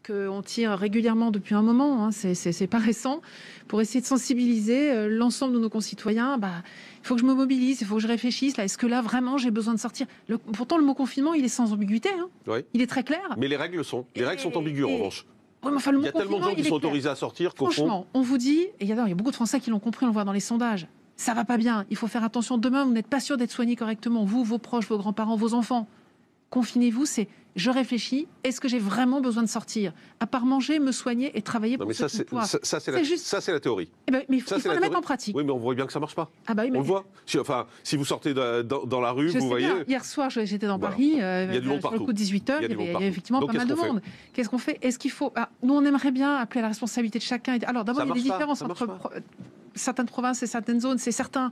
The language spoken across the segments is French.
qu'on tire régulièrement depuis un moment, hein, c'est pas récent, pour essayer de sensibiliser l'ensemble de nos concitoyens. Il faut que je me mobilise, il faut que je réfléchisse. Est-ce que là, vraiment, j'ai besoin de sortir ? Pourtant, le mot confinement, il est sans ambiguïté. Hein. Oui. Il est très clair. Mais les règles sont ambiguës, en revanche. Oui, enfin, il y a tellement de gens qui sont autorisés à sortir qu'au fond... Franchement, on vous dit, et il y a beaucoup de Français qui l'ont compris, on le voit dans les sondages, ça va pas bien, il faut faire attention. Demain, vous n'êtes pas sûr d'être soigné correctement, vous, vos proches, vos grands-parents, vos enfants. Confinez-vous, c'est je réfléchis, est-ce que j'ai vraiment besoin de sortir ? À part manger, me soigner et travailler pour ce pouvoir. Ça, c'est la théorie. Mais il faut la mettre en pratique. Oui, mais on voit bien que ça ne marche pas. Ah bah oui, mais... On le voit. Si vous sortez dans la rue, vous voyez... Hier soir, j'étais dans Paris, il y a du monde sur partout. le coup de 18h, il y avait effectivement pas mal de monde. Qu'est-ce qu'on fait ? Est-ce qu'il faut... Nous, on aimerait bien appeler à la responsabilité de chacun. Alors d'abord, il y a des différences entre... certaines provinces et certaines zones, c'est certain.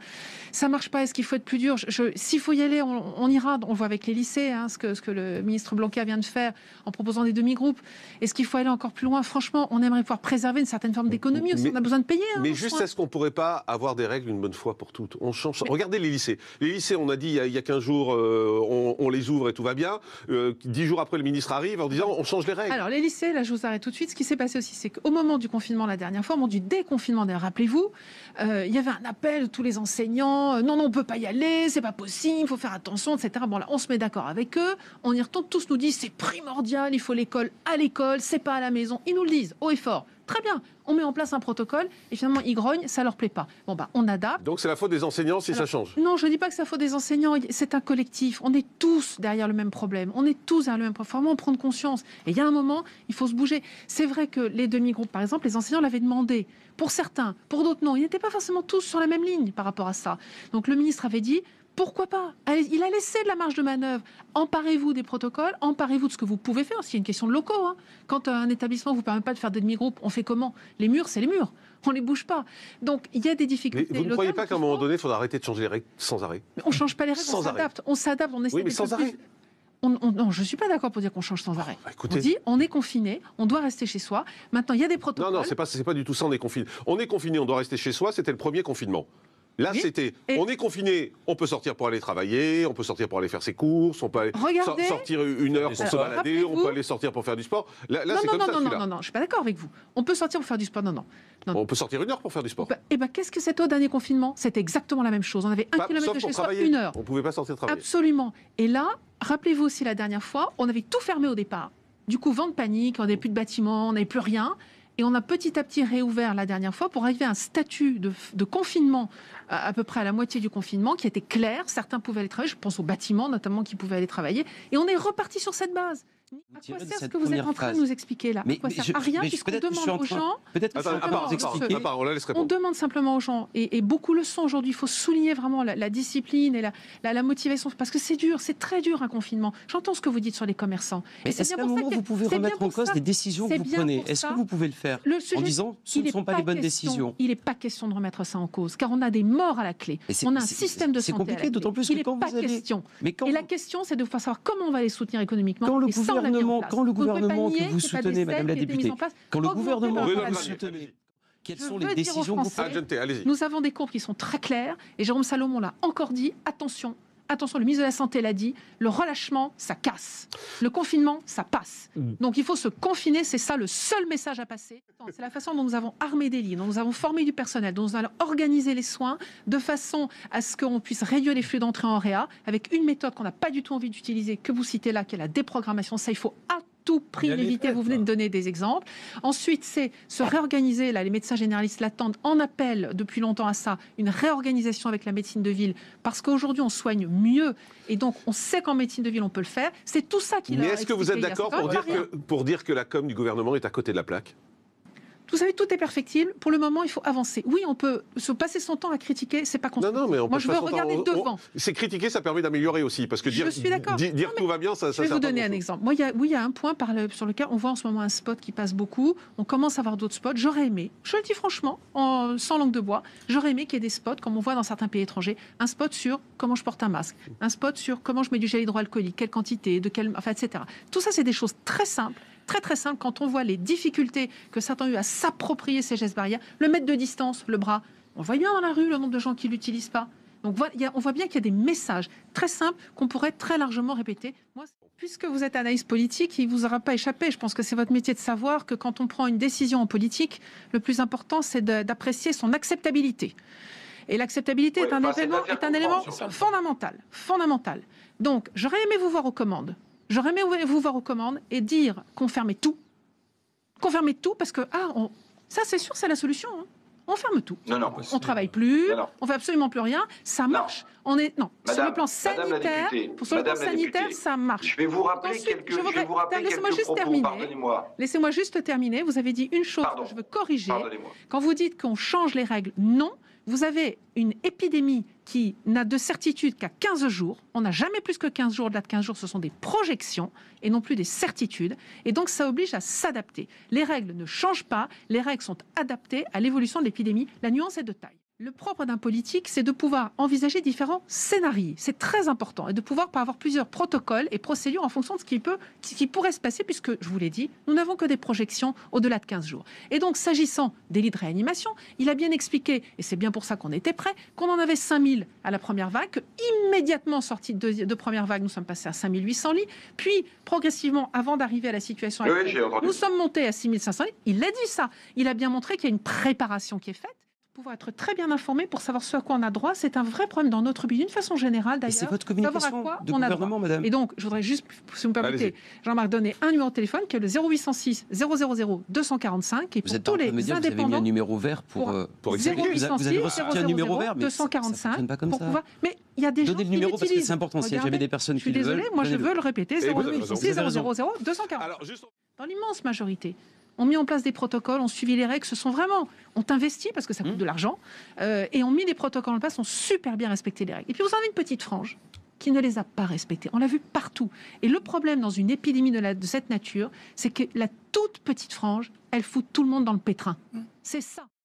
Ça marche pas, est-ce qu'il faut être plus dur ? S'il faut y aller, on ira. On le voit avec les lycées, hein, ce que le ministre Blanquer vient de faire en proposant des demi-groupes. Est-ce qu'il faut aller encore plus loin ? Franchement, on aimerait pouvoir préserver une certaine forme d'économie aussi. On a besoin de payer. Mais juste, est-ce qu'on ne pourrait pas avoir des règles une bonne fois pour toutes ? On change. Regardez les lycées. Les lycées, on a dit il y a 15 jours, on les ouvre et tout va bien. 10 jours après, le ministre arrive en disant on change les règles. Alors les lycées, là je vous arrête tout de suite. Ce qui s'est passé aussi, c'est qu'au moment du confinement la dernière fois, au moment du déconfinement, rappelez-vous, il y avait un appel de tous les enseignants, non, on ne peut pas y aller, c'est pas possible, il faut faire attention, etc. Bon là, on se met d'accord avec eux, on y retourne, tous nous disent c'est primordial, il faut l'école à l'école, c'est pas à la maison. Ils nous le disent haut et fort. Très bien, on met en place un protocole et finalement ils grognent, ça leur plaît pas. Bon on adapte. Donc c'est la faute des enseignants si ça change ? Non, je ne dis pas que c'est la faute des enseignants, c'est un collectif. On est tous derrière le même problème, on est tous derrière le même problème. Il faut vraiment prendre conscience. Et il y a un moment, il faut se bouger. C'est vrai que les demi-groupes, par exemple, les enseignants l'avaient demandé. Pour certains, pour d'autres non. Ils n'étaient pas forcément tous sur la même ligne par rapport à ça. Donc le ministre avait dit... Pourquoi pas ? Il a laissé de la marge de manœuvre. Emparez-vous des protocoles, emparez-vous de ce que vous pouvez faire. C'est une question de locaux. Hein. Quand un établissement ne vous permet pas de faire des demi-groupes, on fait comment ? Les murs, c'est les murs. On ne les bouge pas. Donc, il y a des difficultés. Mais vous ne croyez pas qu'à un moment donné, il faudra arrêter de changer les règles sans arrêt ? Mais on ne change pas les règles, on s'adapte. On s'adapte, on essaie oui, mais sans arrêt. Non, je ne suis pas d'accord pour dire qu'on change sans arrêt. Écoutez... On dit, on est confiné, on doit rester chez soi. Maintenant, il y a des protocoles. Non, c'est pas du tout ça, on est confiné. On est confiné, on doit rester chez soi, c'était le premier confinement. Là, oui. C'était, on est confiné, on peut sortir pour aller travailler, on peut sortir pour aller faire ses courses, on peut aller sortir une heure pour se balader, on peut aller sortir pour faire du sport. Là, c'est comme ça. Non, je ne suis pas d'accord avec vous. On peut sortir pour faire du sport, non. On peut sortir une heure pour faire du sport. Qu'est-ce que c'était au dernier confinement ? C'était exactement la même chose. On avait 1 kilomètre de chez soi, 1 heure. On ne pouvait pas sortir travailler. Absolument. Et là, rappelez-vous aussi la dernière fois, on avait tout fermé au départ. Du coup, vent de panique, on n'avait plus de bâtiments, on n'avait plus rien. Et on a petit à petit réouvert la dernière fois pour arriver à un statut de confinement à peu près à la moitié du confinement qui était clair. Certains pouvaient aller travailler, je pense aux bâtiments notamment qui pouvaient aller travailler. Et on est reparti sur cette base. À quoi sert ce que vous êtes en train de nous expliquer là ? À quoi sert ? À rien, puisqu'on demande aux gens... On demande simplement aux gens, et beaucoup le sont aujourd'hui, il faut souligner vraiment la discipline et la motivation, parce que c'est dur, c'est très dur un confinement. J'entends ce que vous dites sur les commerçants. Mais est-ce qu'à un moment vous pouvez remettre en cause les décisions que vous prenez ? Est-ce que vous pouvez le faire en disant ce ne sont pas les bonnes décisions ? Il n'est pas question de remettre ça en cause, car on a des morts à la clé. On a un système de santé. C'est compliqué, d'autant plus que quand vous allez... Et la question, c'est de savoir comment on va les soutenir économiquement. Quand le gouvernement que vous soutenez, Madame la députée, quand le gouvernement que vous soutenez, quelles sont les décisions que vous prenez ? Nous avons des courbes qui sont très claires, et Jérôme Salomon l'a encore dit, attention, le ministre de la Santé l'a dit, le relâchement, ça casse. Le confinement, ça passe. Donc il faut se confiner, c'est ça le seul message à passer. C'est la façon dont nous avons armé des lits, dont nous avons formé du personnel, dont nous allons organiser les soins de façon à ce qu'on puisse réduire les flux d'entrée en réa, avec une méthode qu'on n'a pas du tout envie d'utiliser, que vous citez là, qui est la déprogrammation. Ça, il faut tout prix l'éviter, vous venez de donner des exemples. Ensuite, c'est se réorganiser, là les médecins généralistes l'attendent, en appel depuis longtemps à ça, une réorganisation avec la médecine de ville, parce qu'aujourd'hui on soigne mieux, et donc on sait qu'en médecine de ville on peut le faire. C'est tout ça qui... Mais est-ce que vous êtes d'accord pour dire que la com du gouvernement est à côté de la plaque ? Vous savez, tout est perfectible. Pour le moment, il faut avancer. Oui, on peut se passer son temps à critiquer, c'est pas constructif. Non, mais moi, je veux regarder devant. C'est critiquer, ça permet d'améliorer aussi, parce que dire tout va bien, ça. Je vais vous donner un exemple. Moi, il y a un point sur lequel on voit en ce moment un spot qui passe beaucoup. On commence à avoir d'autres spots. J'aurais aimé, je le dis franchement, sans langue de bois, j'aurais aimé qu'il y ait des spots, comme on voit dans certains pays étrangers, un spot sur comment je porte un masque, un spot sur comment je mets du gel hydroalcoolique, quelle quantité, etc. Tout ça, c'est des choses très simples. Très simple, quand on voit les difficultés que certains ont eu à s'approprier ces gestes barrières, le mètre de distance, le bras, on voit bien dans la rue le nombre de gens qui ne l'utilisent pas. Donc on voit bien qu'il y a des messages très simples qu'on pourrait très largement répéter. Moi, puisque vous êtes analyste politique, il ne vous aura pas échappé. Je pense que c'est votre métier de savoir que quand on prend une décision en politique, le plus important, c'est d'apprécier son acceptabilité. Et l'acceptabilité est un élément fondamental. Donc, j'aurais aimé vous voir aux commandes. J'aurais aimé vous voir aux commandes et dire qu'on fermait tout. Qu'on fermait tout parce que, ça c'est sûr, c'est la solution. Hein. On ferme tout. On ne travaille plus, on ne fait absolument plus rien. Ça marche. Sur le plan sanitaire, ça marche. Je vais vous rappeler quelques propos, pardonnez-moi. Laissez-moi juste terminer. Vous avez dit une chose que je veux corriger. Quand vous dites qu'on change les règles, non. Vous avez une épidémie qui n'a de certitude qu'à 15 jours. On n'a jamais plus que 15 jours. Au-delà de 15 jours, ce sont des projections et non plus des certitudes. Et donc, ça oblige à s'adapter. Les règles ne changent pas. Les règles sont adaptées à l'évolution de l'épidémie. La nuance est de taille. Le propre d'un politique, c'est de pouvoir envisager différents scénarios. C'est très important. Et de pouvoir avoir plusieurs protocoles et procédures en fonction de ce qui pourrait se passer, puisque, je vous l'ai dit, nous n'avons que des projections au-delà de 15 jours. Et donc, s'agissant des lits de réanimation, il a bien expliqué, et c'est bien pour ça qu'on était prêts, qu'on en avait 5000 à la première vague, qu'immédiatement sorti de première vague, nous sommes passés à 5800 lits, puis progressivement, avant d'arriver à la situation actuelle, nous sommes montés à 6500 lits. Il a dit ça. Il a bien montré qu'il y a une préparation qui est faite. Pouvoir être très bien informé pour savoir ce à quoi on a droit, c'est un vrai problème dans notre pays, d'une façon générale d'ailleurs. C'est votre communication de gouvernement, madame. Et donc, je voudrais juste, si vous me permettez, Jean-Marc, donner un numéro de téléphone qui est le 0806 000 245. Et vous êtes en train de me dire que vous avez mis un numéro vert pour 0806 vous avez reçu un numéro vert, mais 245. Ça fonctionne pas comme ça. Mais il y a des gens Donnez le numéro parce que c'est important. S'il y a jamais des personnes qui le veulent. Je suis désolée, moi je veux le répéter. 0806 000 245. Dans l'immense majorité, ont mis en place des protocoles, ont suivi les règles, ont investi parce que ça coûte de l'argent, et ont mis des protocoles en place, ont super bien respecté les règles. Et puis vous avez une petite frange qui ne les a pas respectées. On l'a vu partout. Et le problème dans une épidémie de cette nature, c'est que la toute petite frange, elle fout tout le monde dans le pétrin. C'est ça.